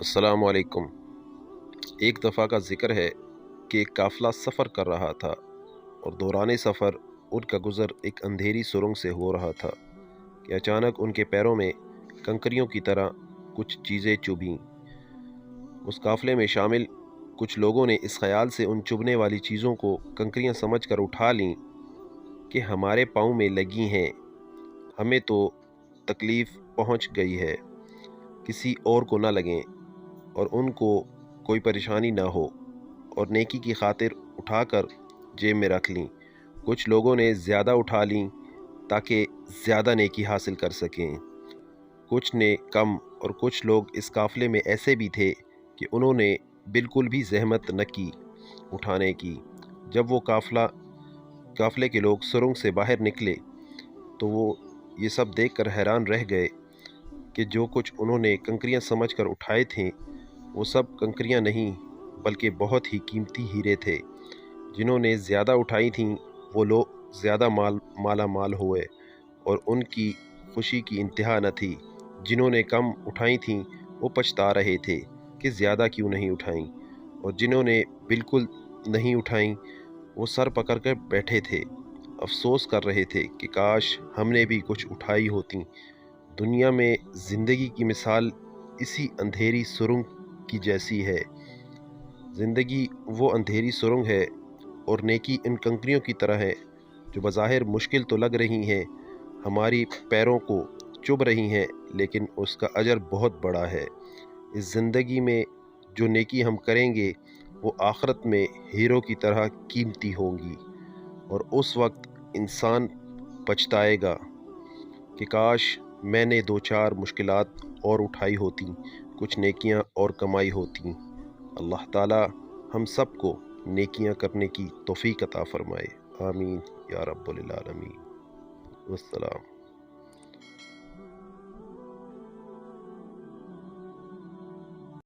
अस्सलाम वालेकुम। एक दफ़ा का ज़िक्र है कि एक काफ़िला सफ़र कर रहा था और दौरान सफ़र उनका गुज़र एक अंधेरी सुरंग से हो रहा था कि अचानक उनके पैरों में कंकरियों की तरह कुछ चीज़ें चुभीं। उस काफ़िले में शामिल कुछ लोगों ने इस ख़याल से उन चुभने वाली चीज़ों को कंकरियां समझकर उठा लीं कि हमारे पाँव में लगी हैं, हमें तो तकलीफ़ पहुंच गई है, किसी और को न लगें और उनको कोई परेशानी ना हो, और नेकी की खातिर उठाकर जेब में रख लीं। कुछ लोगों ने ज़्यादा उठा लीं ताकि ज़्यादा नेकी हासिल कर सकें, कुछ ने कम, और कुछ लोग इस काफ़िले में ऐसे भी थे कि उन्होंने बिल्कुल भी ज़हमत न की उठाने की। जब वो काफ़िले के लोग सुरंग से बाहर निकले तो वो ये सब देखकर हैरान रह गए कि जो कुछ उन्होंने कंकरियां समझकर उठाए थे वो सब कंकरियां नहीं बल्कि बहुत ही कीमती हीरे थे। जिन्होंने ज़्यादा उठाई थीं वो लोग ज़्यादा माला माल हुए और उनकी खुशी की इंतहा न थी। जिन्होंने कम उठाई थीं वो पछता रहे थे कि ज़्यादा क्यों नहीं उठाईं, और जिन्होंने बिल्कुल नहीं उठाईं वो सर पकड़ कर बैठे थे, अफसोस कर रहे थे कि काश हमने भी कुछ उठाई होती। दुनिया में ज़िंदगी की मिसाल इसी अंधेरी सुरंग की जैसी है। ज़िंदगी वो अंधेरी सुरंग है और नेकी इन कंकरियों की तरह है जो बज़ाहिर मुश्किल तो लग रही हैं, हमारी पैरों को चुभ रही हैं, लेकिन उसका अजर बहुत बड़ा है। इस ज़िंदगी में जो नेकी हम करेंगे वो आखिरत में हीरो की तरह कीमती होंगी, और उस वक्त इंसान पछताएगा कि काश मैंने दो चार मुश्किलात और उठाई होती, कुछ नेकियां और कमाई होती। अल्लाह ताला हम सबको नेकियां करने की तौफीक अता फरमाए। आमीन या रब्बुल आलमीन। वस्सलाम।